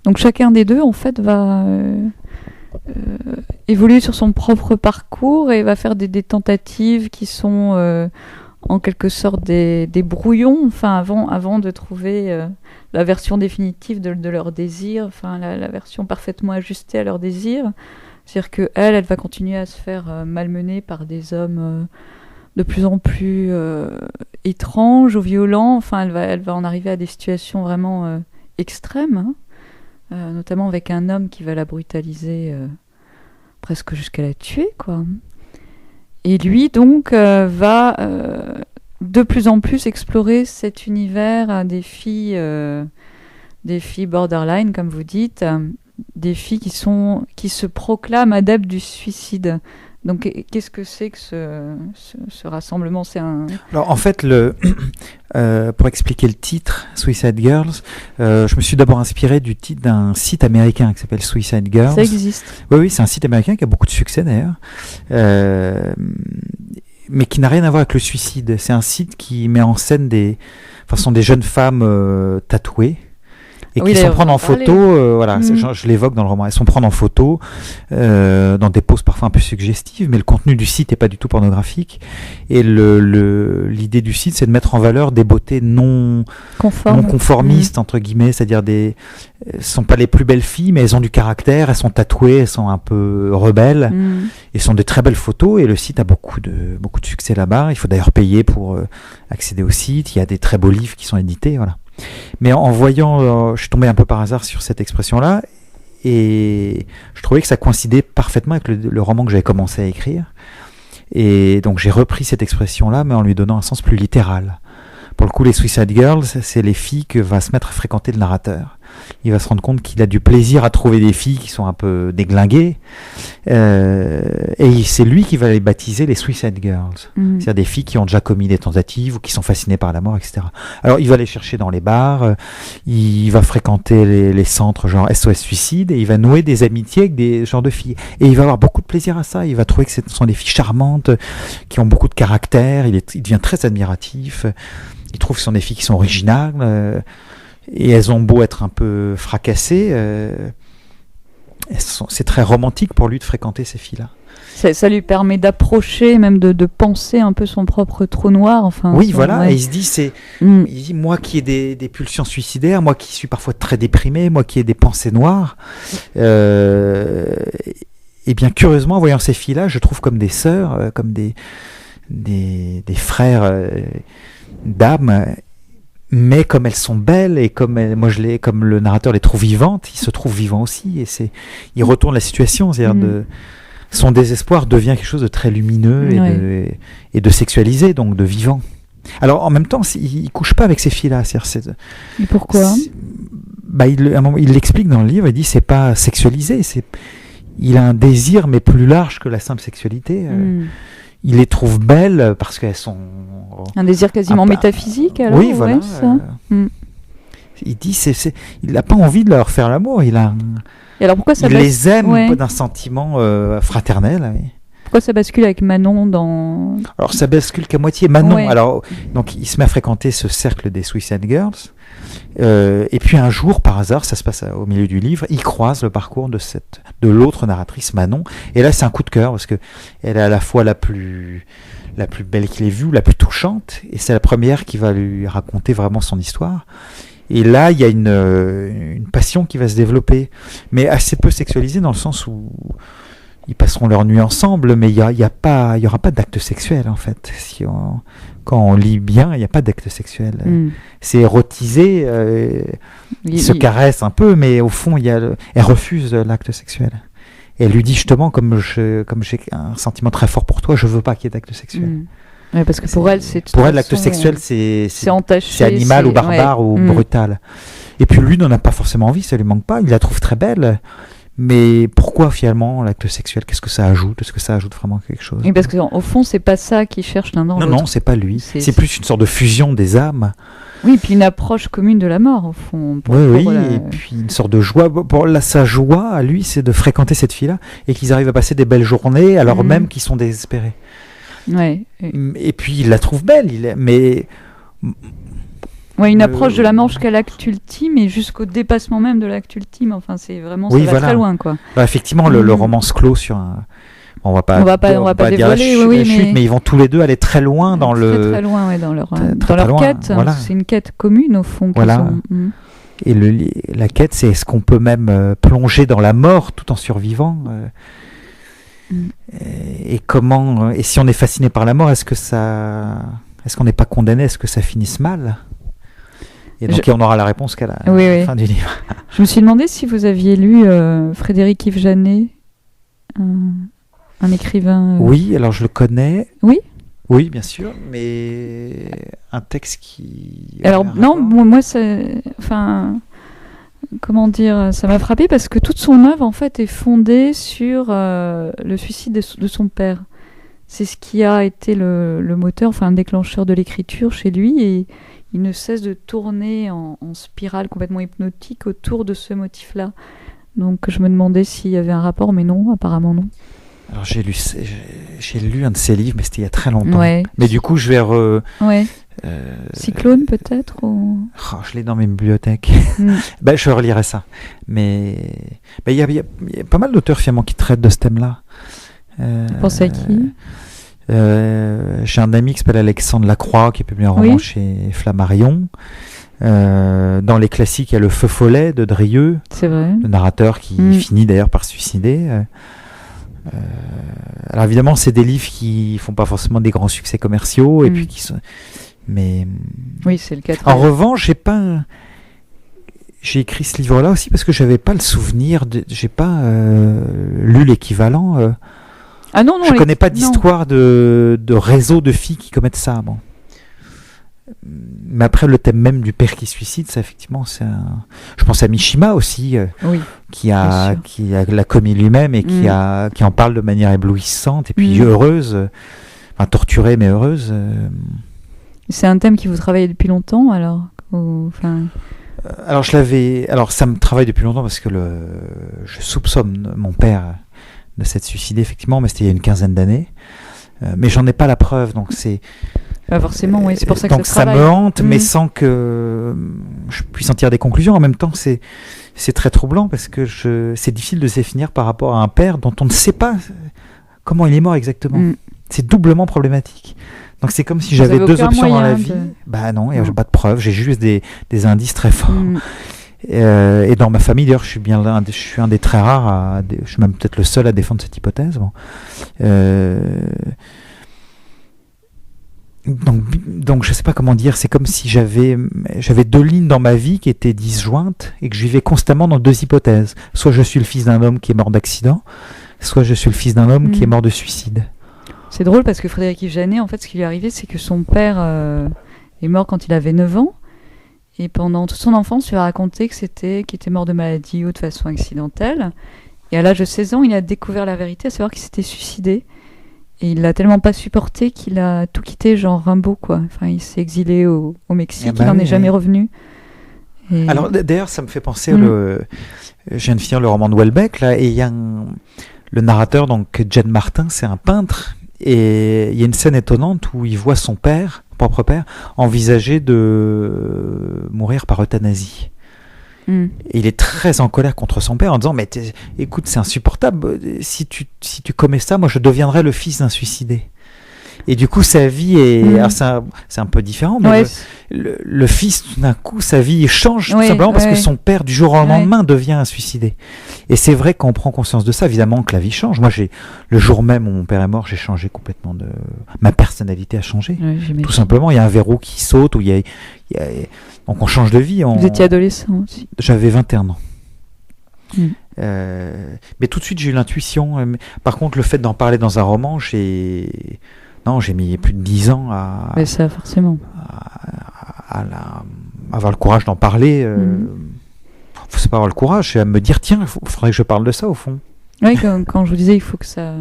Donc chacun des deux, en fait, va évoluer sur son propre parcours et va faire des tentatives qui sont en quelque sorte des brouillons, enfin, avant de trouver la version définitive de leur désir, enfin, la version parfaitement ajustée à leur désir. C'est-à-dire qu'elle va continuer à se faire malmener par des hommes de plus en plus étranges ou violents. Enfin, elle va en arriver à des situations vraiment extrêmes, hein. Notamment avec un homme qui va la brutaliser presque jusqu'à la tuer, quoi. Et lui, donc, va de plus en plus explorer cet univers des filles borderline, comme vous dites, des filles qui se proclament adeptes du suicide. Donc, qu'est-ce que c'est que ce rassemblement? Alors, en fait, pour expliquer le titre, Suicide Girls, je me suis d'abord inspiré du titre d'un site américain qui s'appelle Suicide Girls. Ça existe. Oui, c'est un site américain qui a beaucoup de succès d'ailleurs, mais qui n'a rien à voir avec le suicide. C'est un site qui met en scène sont des jeunes femmes tatouées. Et qui sont prendre en photo, voilà, je l'évoque dans le roman, elles sont prendre en photo dans des poses parfois un peu suggestives, mais le contenu du site n'est pas du tout pornographique. Et l'idée du site, c'est de mettre en valeur des beautés non conformistes, entre guillemets, c'est-à-dire sont pas les plus belles filles, mais elles ont du caractère, elles sont tatouées, elles sont un peu rebelles, et sont des très belles photos, et le site a beaucoup de succès là-bas. Il faut d'ailleurs payer pour accéder au site, il y a des très beaux livres qui sont édités, voilà. Mais en voyant, je suis tombé un peu par hasard sur cette expression-là, et je trouvais que ça coïncidait parfaitement avec le roman que j'avais commencé à écrire. Et donc j'ai repris cette expression-là, mais en lui donnant un sens plus littéral. Pour le coup, les Suicide Girls, c'est les filles que va se mettre à fréquenter le narrateur. Il va se rendre compte qu'il a du plaisir à trouver des filles qui sont un peu déglinguées, et c'est lui qui va les baptiser les Suicide Girls. C'est-à-dire des filles qui ont déjà commis des tentatives ou qui sont fascinées par la mort, etc. Alors il va les chercher dans les bars, il va fréquenter les centres genre SOS Suicide, et il va nouer des amitiés avec des genres de filles. Et il va avoir beaucoup de plaisir à ça. Il va trouver que ce sont des filles charmantes, qui ont beaucoup de caractère. Il devient très admiratif. Il trouve que ce sont des filles qui sont originales. Et elles ont beau être un peu fracassées, c'est très romantique pour lui de fréquenter ces filles-là. Ça lui permet d'approcher, même de penser un peu son propre trou noir. Enfin, oui, voilà, ouais. Et il se dit, il dit, moi qui ai des pulsions suicidaires, moi qui suis parfois très déprimé, moi qui ai des pensées noires, et bien curieusement, en voyant ces filles-là, je trouve comme des sœurs, comme des frères d'âme. Mais comme elles sont belles et comme comme le narrateur les trouve vivantes, il se trouve vivant aussi, et il retourne la situation, c'est-à-dire son désespoir devient quelque chose de très lumineux et de sexualisé, donc de vivant. Alors en même temps, il couche pas avec ces filles-là, et pourquoi? Il l'explique dans le livre, il dit c'est pas sexualisé, il a un désir mais plus large que la simple sexualité. Il les trouve belles parce qu'elles sont... Un désir quasiment métaphysique, alors? Oui, voilà. Il dit, il n'a pas envie de leur faire l'amour. Et alors pourquoi ça les aime d'un sentiment fraternel. Oui. Pourquoi ça bascule avec Manon dans... Alors ça bascule qu'à moitié. Manon, alors, donc, il se met à fréquenter ce cercle des Suicide Girls. Et puis un jour, par hasard, ça se passe au milieu du livre, il croise le parcours de l'autre narratrice, Manon. Et là, c'est un coup de cœur parce que elle est à la fois la plus belle qu'il ait vue, la plus touchante, et c'est la première qui va lui raconter vraiment son histoire. Et là, il y a une passion qui va se développer, mais assez peu sexualisée dans le sens où ils passeront leur nuit ensemble, mais il y aura pas d'acte sexuel en fait. Quand on lit bien, il n'y a pas d'acte sexuel. C'est érotisé, ils se caressent un peu, mais au fond, elle refuse l'acte sexuel. Et elle lui dit justement, comme j'ai un sentiment très fort pour toi, je veux pas qu'il y ait d'acte sexuel. Ouais, parce que pour elle, l'acte sexuel, c'est entaché, c'est animal ou barbare ou brutal. Et puis lui n'en a pas forcément envie, ça lui manque pas. Il la trouve très belle. Mais pourquoi finalement l'acte sexuel? Qu'est-ce que ça ajoute? Est-ce que ça ajoute vraiment quelque chose? Oui, parce qu'au fond, c'est pas ça qu'il cherche l'un dans l'autre. Non, c'est pas lui. C'est plus une sorte de fusion des âmes. Oui, puis une approche commune de la mort, au fond. Et puis une sorte de joie. Sa joie, à lui, c'est de fréquenter cette fille-là et qu'ils arrivent à passer des belles journées alors même qu'ils sont désespérés. Ouais. Et puis il la trouve belle, mais Ouais, une approche de la mort jusqu'à l'acte ultime et jusqu'au dépassement même de l'acte ultime. Enfin, c'est vraiment ça va très loin, quoi. Alors, effectivement, le roman se clôt sur un. On va pas dire dévoiler, chute, mais ils vont tous les deux aller très loin dans très loin, ouais, dans leur quête. Voilà. C'est une quête commune au fond. Voilà. Et la quête, c'est est-ce qu'on peut même plonger dans la mort tout en survivant et comment et si on est fasciné par la mort, est-ce qu'on n'est pas condamné, est-ce que ça finisse mal? Et donc on aura la réponse qu'à la fin du livre. Je me suis demandé si vous aviez lu Frédéric Yves Janet, un écrivain. Oui, alors je le connais. Oui. Oui, bien sûr, mais un texte qui. Alors non, moi comment dire, ça m'a frappé parce que toute son œuvre en fait est fondée sur le suicide de son père. C'est ce qui a été le moteur, enfin un déclencheur de l'écriture chez lui, et il ne cesse de tourner en spirale complètement hypnotique autour de ce motif-là. Donc je me demandais s'il y avait un rapport, mais non, apparemment non. Alors j'ai lu un de ses livres, mais c'était il y a très longtemps. Ouais. Mais du coup, je vais Cyclone peut-être ou... je l'ai dans mes bibliothèques. Je relirai ça. Mais il y a pas mal d'auteurs finalement qui traitent de ce thème-là. Vous pensez à qui? J'ai un ami qui s'appelle Alexandre Lacroix qui a publié un roman chez Flammarion. Dans les classiques, il y a Le Feu follet de Drieux. C'est vrai. Le narrateur qui finit d'ailleurs par se suicider. Alors évidemment, c'est des livres qui font pas forcément des grands succès commerciaux et puis qui sont. Mais oui, c'est le cas. En revanche, j'ai écrit ce livre-là aussi parce que j'avais pas le souvenir, j'ai pas lu l'équivalent. Ah non, je connais pas d'histoire de réseau de filles qui commettent ça. Bon. Mais après, le thème même du père qui suicide, ça effectivement, je pense à Mishima aussi, qui l'a commis lui-même et qui en parle de manière éblouissante et puis heureuse, enfin torturée mais heureuse. C'est un thème qui vous travaille depuis longtemps, alors Alors ça me travaille depuis longtemps parce que je soupçonne mon père de s'être suicidé effectivement, mais c'était il y a une quinzaine d'années. Mais j'en ai pas la preuve, donc c'est. Pas forcément, oui, c'est pour ça que donc ça me hante, mais sans que je puisse en tirer des conclusions. En même temps, c'est très troublant parce que c'est difficile de se définir par rapport à un père dont on ne sait pas comment il est mort exactement. C'est doublement problématique. Donc c'est comme si j'avais deux options dans la vie. Bah non, il n'y a pas de preuves, j'ai juste des indices très forts. Et dans ma famille, d'ailleurs, je suis un des très rares, je suis même peut-être le seul à défendre cette hypothèse. Bon. Donc je sais pas comment dire, c'est comme si j'avais deux lignes dans ma vie qui étaient disjointes et que je vivais constamment dans deux hypothèses. Soit je suis le fils d'un homme qui est mort d'accident, soit je suis le fils d'un homme qui est mort de suicide. C'est drôle parce que Frédéric Yves Janet, en fait, ce qui lui est arrivé, c'est que son père est mort quand il avait 9 ans. Et pendant toute son enfance, il a raconté qu'il était mort de maladie ou de façon accidentelle. Et à l'âge de 16 ans, il a découvert la vérité, à savoir qu'il s'était suicidé. Et il l'a tellement pas supporté qu'il a tout quitté, genre Rimbaud, quoi. Enfin, il s'est exilé au Mexique, il n'en est jamais revenu. Et... Alors, d'ailleurs, ça me fait penser, je viens de finir le roman de Houellebecq, là, et il y a le narrateur, donc Jen Martin, c'est un peintre, et il y a une scène étonnante où il voit son propre père, envisager de mourir par euthanasie. Et il est très en colère contre son père en disant mais écoute, c'est insupportable, si tu commets ça, moi je deviendrai le fils d'un suicidé. Et du coup sa vie est c'est un peu différent, mais le fils, tout d'un coup sa vie change tout simplement parce que son père du jour au lendemain devient un suicidé. Et c'est vrai qu'on prend conscience de ça, évidemment que la vie change. Moi le jour même où mon père est mort, j'ai changé complètement ma personnalité a changé, tout simplement. Il y a un verrou qui saute, où il y a donc on change de vie. Vous étiez adolescent aussi? J'avais 21 ans. Mais tout de suite j'ai eu l'intuition. Par contre, le fait d'en parler dans un roman, j'ai mis plus de 10 ans Mais ça, forcément. à avoir le courage d'en parler. C'est pas avoir le courage, c'est à me dire tiens, il faudrait que je parle de ça au fond. Oui, quand je vous disais, il faut que ça...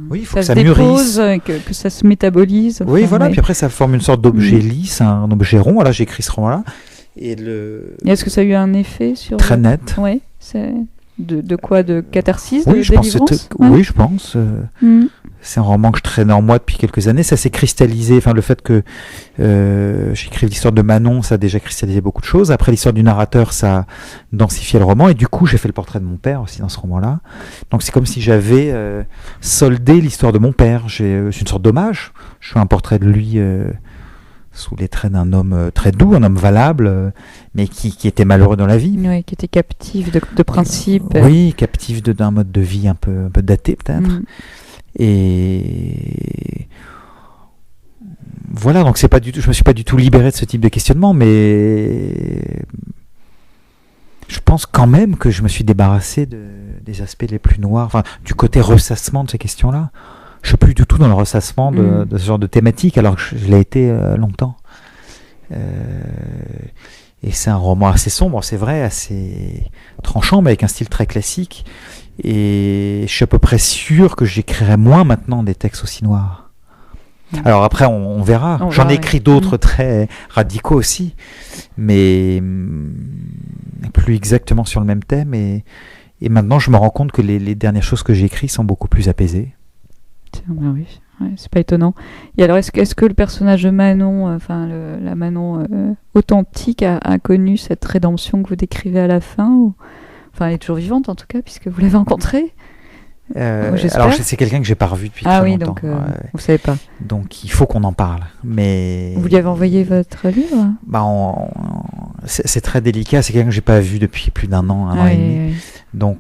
Oui, il faut que ça mûrisse, que ça se métabolise. Oui, voilà. Puis après, ça forme une sorte d'objet lisse, un objet rond. Voilà, j'ai écrit ce roman-là. Et est-ce que ça a eu un effet sur... Très net. Oui, c'est de quoi, de catharsis, oui, de je délivrance. Oui, je pense. C'est un roman que je traînais en moi depuis quelques années. Ça s'est cristallisé. Enfin, le fait que j'écrive l'histoire de Manon, ça a déjà cristallisé beaucoup de choses. Après, l'histoire du narrateur, ça a densifié le roman. Et du coup, j'ai fait le portrait de mon père aussi dans ce roman-là. Donc, c'est comme si j'avais soldé l'histoire de mon père. C'est une sorte d'hommage. Je fais un portrait de lui sous les traits d'un homme très doux, un homme valable, mais qui était malheureux dans la vie. Oui, qui était captif de principes. Oui, captif d'un mode de vie un peu daté, peut-être. Et voilà, donc je me suis pas du tout libéré de ce type de questionnement, mais je pense quand même que je me suis débarrassé des aspects les plus noirs, enfin du côté ressassement de ces questions-là. Je suis plus du tout dans le ressassement de ce genre de thématique, alors que je l'ai été longtemps. Et c'est un roman assez sombre, c'est vrai, assez tranchant, mais avec un style très classique. Et je suis à peu près sûr que j'écrirai moins maintenant des textes aussi noirs. Alors après, on verra. J'en ai écrit d'autres très radicaux aussi, mais plus exactement sur le même thème. Et maintenant, je me rends compte que les dernières choses que j'ai écrites sont beaucoup plus apaisées. Oui, c'est pas étonnant. Et alors, est-ce que le personnage de Manon, la Manon authentique, a connu cette rédemption que vous décrivez à la fin ou... Enfin, elle est toujours vivante en tout cas, puisque vous l'avez rencontrée. Alors, c'est quelqu'un que j'ai pas revu depuis très longtemps. Donc vous savez pas. Donc, il faut qu'on en parle. Mais vous lui avez envoyé votre livre ? C'est très délicat. C'est quelqu'un que j'ai pas vu depuis plus d'un an, un an et demi. Oui. Donc,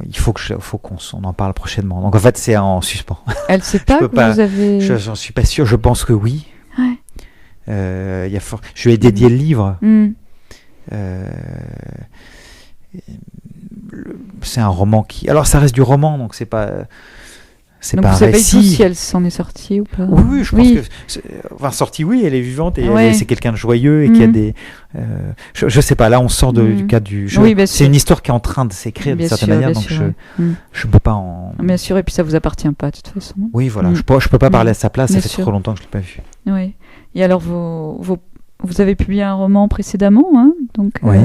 il faut qu'on en parle prochainement. Donc, en fait, c'est en suspens. Elle sait pas que vous avez. J'en suis pas sûr. Je pense que oui. Ouais. Je lui ai dédié le livre. C'est un roman qui... Alors, ça reste du roman, donc c'est pas... Donc pas un récit. Vous savez si elle s'en est sortie ou pas ? Oui, je pense que... Enfin, sortie, oui, elle est vivante et c'est quelqu'un de joyeux et qui a des... je sais pas, là, on sort du cadre du jeu. Oui, c'est une histoire qui est en train de s'écrire d'une certaine manière, donc je peux pas en... Bien sûr, et puis ça vous appartient pas, de toute façon. Oui, voilà, je peux pas parler à sa place, ça fait trop longtemps que je l'ai pas vu. Oui. Et alors, vous avez publié un roman précédemment, hein, donc... Oui.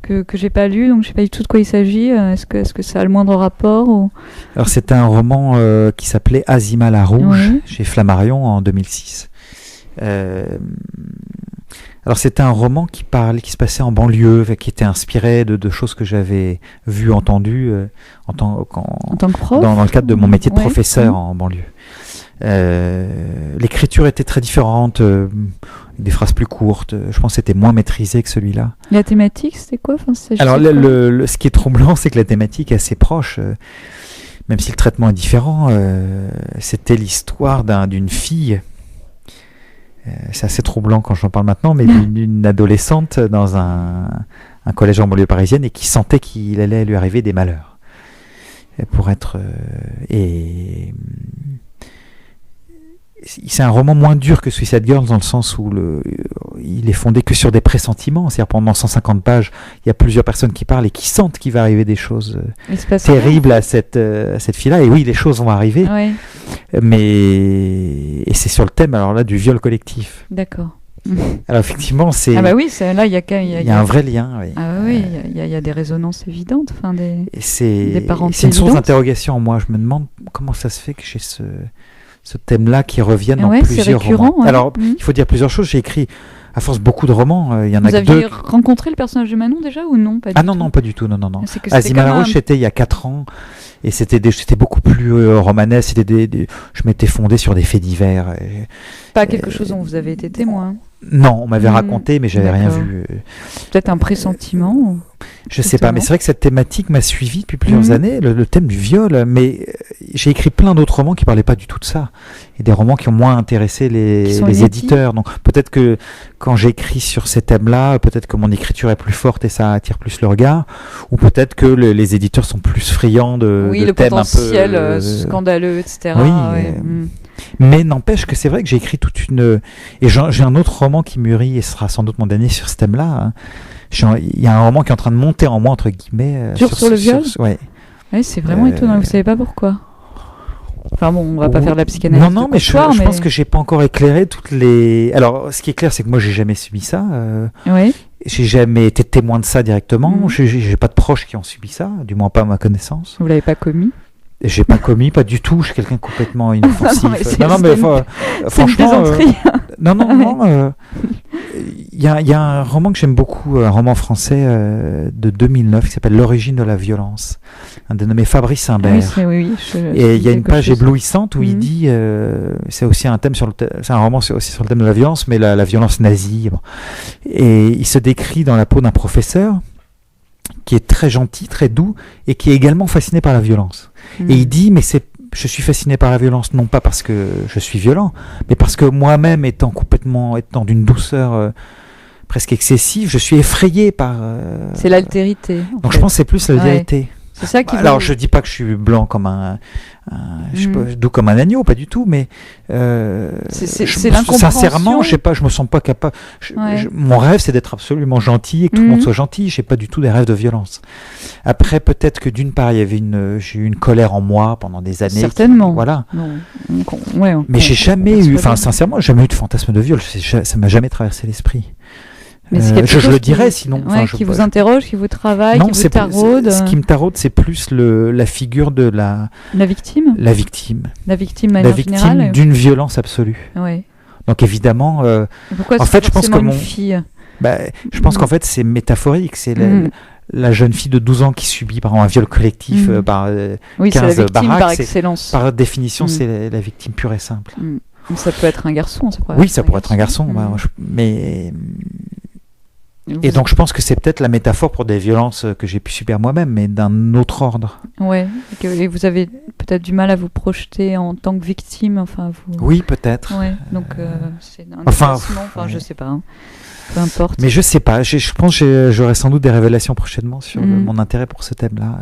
Que j'ai pas lu, donc je sais pas du tout de quoi il s'agit. Est-ce que ça a le moindre rapport ou... Alors c'était un roman qui s'appelait Azima la Rouge, chez Flammarion en 2006. Alors c'était un roman qui se passait en banlieue, qui était inspiré de choses que j'avais vues, entendues en tant que prof, dans le cadre de mon métier de professeur en banlieue. L'écriture était très différente, des phrases plus courtes. Je pense que c'était moins maîtrisé que celui-là. La thématique, c'était quoi ? Alors, ce qui est troublant, c'est que la thématique est assez proche, même si le traitement est différent. C'était l'histoire d'une fille. C'est assez troublant quand j'en parle maintenant, mais d'une adolescente dans un collège en banlieue parisienne et qui sentait qu'il allait lui arriver des malheurs. C'est un roman moins dur que Suicide Girls dans le sens où il est fondé que sur des pressentiments. C'est-à-dire pendant 150 pages, il y a plusieurs personnes qui parlent et qui sentent qu'il va arriver des choses terribles à cette fille-là. Et oui, les choses vont arriver. Oui. Et c'est sur le thème alors là du viol collectif. D'accord. Alors effectivement, c'est... Ah bah oui, là, il y a un vrai lien. Oui. Ah oui, il y a des résonances évidentes. Des parentés c'est une source d'interrogation en moi. Je me demande comment ça se fait que j'ai ce thème-là qui revient dans plusieurs romans. Hein. Alors, il faut dire plusieurs choses. J'ai écrit, à force, beaucoup de romans. Il y en a que deux. Vous aviez rencontré le personnage de Manon déjà ou non ? Non, pas du tout. Non. Azima la Rouge, c'était il y a 4 ans. Et c'était beaucoup plus romanesque. Je m'étais fondé sur des faits divers. Pas quelque chose dont vous avez été témoin ? Non, on m'avait raconté, mais j'avais rien vu. Peut-être un pressentiment Je sais pas, mais c'est vrai que cette thématique m'a suivi depuis plusieurs années, le thème du viol, mais j'ai écrit plein d'autres romans qui parlaient pas du tout de ça, et des romans qui ont moins intéressé les éditeurs. Donc peut-être que quand j'écris sur ces thèmes-là, peut-être que mon écriture est plus forte et ça attire plus le regard, ou peut-être que les éditeurs sont plus friands de le thèmes potentiel un peu scandaleux, etc. Oui. Mais n'empêche que c'est vrai que j'ai écrit toute une... Et j'ai un autre roman qui mûrit, et ce sera sans doute mon dernier sur ce thème-là. Il y a un roman qui est en train de monter en moi, entre guillemets. Sur le viol ? Ouais. Oui, c'est vraiment étonnant. Vous ne savez pas pourquoi ? Enfin bon, on va pas faire de la psychanalyse. Non, mais je pense que j'ai pas encore éclairé toutes les... Alors, ce qui est clair, c'est que moi, j'ai jamais subi ça. Oui. J'ai jamais été témoin de ça directement. J'ai pas de proches qui ont subi ça, du moins pas à ma connaissance. Vous l'avez pas commis ? J'ai pas commis, pas du tout. Je suis quelqu'un complètement inoffensif. Franchement, il y a un roman que j'aime beaucoup, un roman français de 2009 qui s'appelle L'origine de la violence, un dénommé Fabrice Imbert. Et il y a une page éblouissante où il dit, c'est aussi un thème c'est un roman aussi sur le thème de la violence, mais la violence nazie. Bon. Et il se décrit dans la peau d'un professeur qui est très gentil, très doux, et qui est également fasciné par la violence. Et il dit, je suis fasciné par la violence, non pas parce que je suis violent, mais parce que moi-même, étant d'une douceur presque excessive, je suis effrayé par... C'est l'altérité. Donc je pense que c'est plus l'altérité. C'est ça qui Alors je dis pas que je suis blanc comme je sais pas, doux comme un agneau, pas du tout, mais c'est l'incompréhension. Sincèrement, je sais pas, je me sens pas capable. Mon rêve, c'est d'être absolument gentil et que tout le monde soit gentil. J'ai pas du tout des rêves de violence. Après, peut-être que d'une part, j'ai eu une colère en moi pendant des années. Certainement. Voilà. Mais j'ai jamais eu, sincèrement, jamais eu de fantasme de viol. Ça m'a jamais traversé l'esprit. Mais je le dirais sinon. Qui vous interroge, qui vous travaille, qui vous taraude. Ce qui me taraude, c'est plus la figure de la victime. La victime. La victime d'une violence absolue. Ouais. Donc évidemment, pourquoi en fait, je pense que une fille je pense qu'en fait, c'est métaphorique. C'est la jeune fille de 12 ans qui subit par exemple un viol collectif par 15 c'est la victime baraques. Par excellence. Par définition, c'est la victime pure et simple. Ça peut être un garçon. Ça pourrait être un garçon. Mais et donc je pense que c'est peut-être la métaphore pour des violences que j'ai pu subir moi-même, mais d'un autre ordre. Ouais. Et vous avez peut-être du mal à vous projeter en tant que victime, Oui, peut-être. Ouais. Donc c'est un déplacement. Je sais pas. Peu importe. Mais je sais pas. Je pense que j'aurai sans doute des révélations prochainement sur mon intérêt pour ce thème-là.